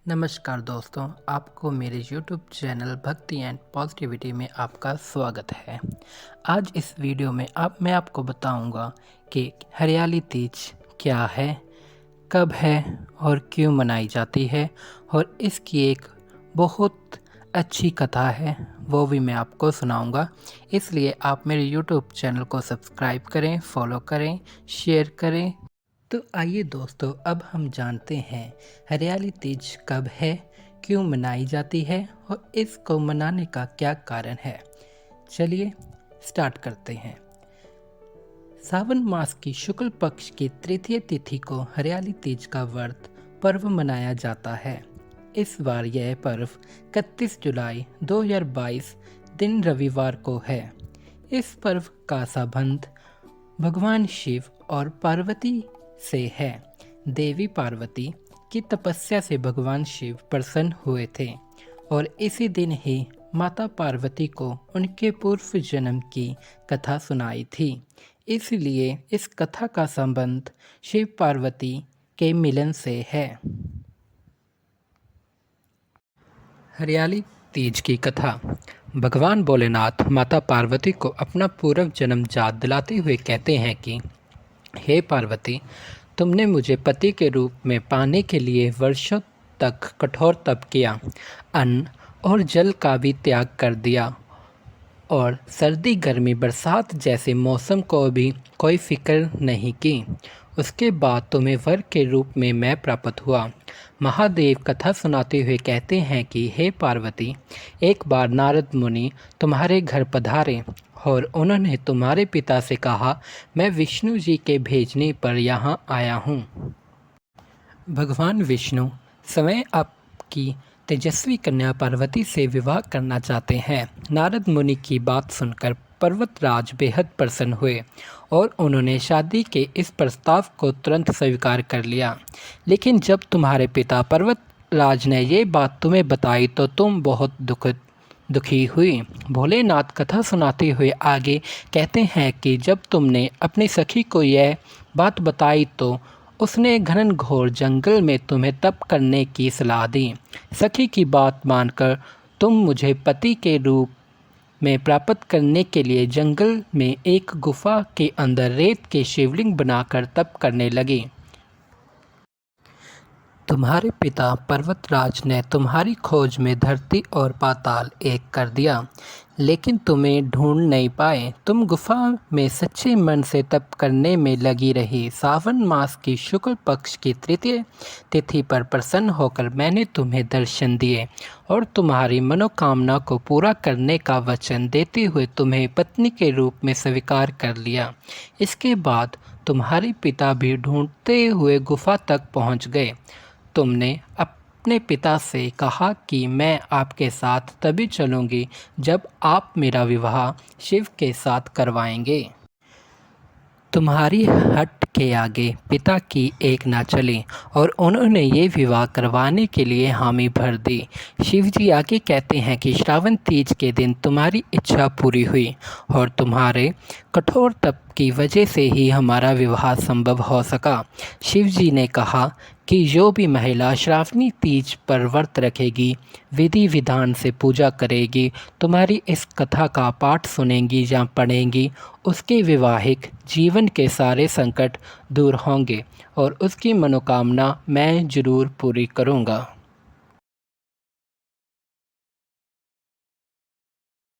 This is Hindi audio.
नमस्कार दोस्तों, आपको मेरे YouTube चैनल भक्ति एंड पॉजिटिविटी में आपका स्वागत है। आज इस वीडियो में मैं आपको बताऊंगा कि हरियाली तीज क्या है, कब है और क्यों मनाई जाती है, और इसकी एक बहुत अच्छी कथा है, वो भी मैं आपको सुनाऊंगा। इसलिए आप मेरे YouTube चैनल को सब्सक्राइब करें, फॉलो करें, शेयर करें। तो आइए दोस्तों, अब हम जानते हैं हरियाली तीज कब है, क्यों मनाई जाती है और इसको मनाने का क्या कारण है। चलिए स्टार्ट करते हैं। सावन मास की शुक्ल पक्ष की तृतीय तिथि को हरियाली तीज का व्रत पर्व मनाया जाता है। इस बार यह पर्व 31 जुलाई 2022 दिन रविवार को है। इस पर्व का संबंध भगवान शिव और पार्वती से है। देवी पार्वती की तपस्या से भगवान शिव प्रसन्न हुए थे और इसी दिन ही माता पार्वती को उनके पूर्व जन्म की कथा सुनाई थी। इसलिए इस कथा का संबंध शिव पार्वती के मिलन से है। हरियाली तीज की कथा। भगवान भोलेनाथ माता पार्वती को अपना पूर्व जन्म याद दिलाते हुए कहते हैं कि हे पार्वती, तुमने मुझे पति के रूप में पाने के लिए वर्षों तक कठोर तप किया, अन्न और जल का भी त्याग कर दिया और सर्दी गर्मी बरसात जैसे मौसम को भी कोई फिक्र नहीं की। उसके बाद तुम्हें वर के रूप में मैं प्राप्त हुआ। महादेव कथा सुनाते हुए कहते हैं कि हे पार्वती, एक बार नारद मुनि तुम्हारे घर पधारे और उन्होंने तुम्हारे पिता से कहा, मैं विष्णु जी के भेजने पर यहाँ आया हूँ। भगवान विष्णु स्वयं आपकी तेजस्वी कन्या पार्वती से विवाह करना चाहते हैं। नारद मुनि की बात सुनकर पर्वतराज बेहद प्रसन्न हुए और उन्होंने शादी के इस प्रस्ताव को तुरंत स्वीकार कर लिया। लेकिन जब तुम्हारे पिता पर्वतराज ने ये बात तुम्हें बताई तो तुम बहुत दुखी हुई। भोलेनाथ कथा सुनाते हुए आगे कहते हैं कि जब तुमने अपनी सखी को यह बात बताई तो उसने घनघोर जंगल में तुम्हें तप करने की सलाह दी। सखी की बात मानकर तुम मुझे पति के रूप में प्राप्त करने के लिए जंगल में एक गुफा के अंदर रेत के शिवलिंग बनाकर तप करने लगी। तुम्हारे पिता पर्वतराज ने तुम्हारी खोज में धरती और पाताल एक कर दिया, लेकिन तुम्हें ढूंढ नहीं पाए। तुम गुफा में सच्चे मन से तप करने में लगी रही। सावन मास की शुक्ल पक्ष की तृतीय तिथि पर प्रसन्न होकर मैंने तुम्हें दर्शन दिए और तुम्हारी मनोकामना को पूरा करने का वचन देते हुए तुम्हें पत्नी के रूप में स्वीकार कर लिया। इसके बाद तुम्हारे पिता भी ढूंढते हुए गुफा तक पहुँच गए। तुमने अपने पिता से कहा कि मैं आपके साथ तभी चलूँगी जब आप मेरा विवाह शिव के साथ करवाएंगे। तुम्हारी हट के आगे पिता की एक ना चली और उन्होंने ये विवाह करवाने के लिए हामी भर दी। शिवजी आगे कहते हैं कि श्रावण तीज के दिन तुम्हारी इच्छा पूरी हुई और तुम्हारे कठोर तप की वजह से ही हमारा विवाह संभव हो सका। शिवजी ने कहा कि जो भी महिला श्रावणी तीज पर व्रत रखेगी, विधि विधान से पूजा करेगी, तुम्हारी इस कथा का पाठ सुनेंगी या पढ़ेंगी, उसके वैवाहिक जीवन के सारे संकट दूर होंगे और उसकी मनोकामना मैं ज़रूर पूरी करूँगा।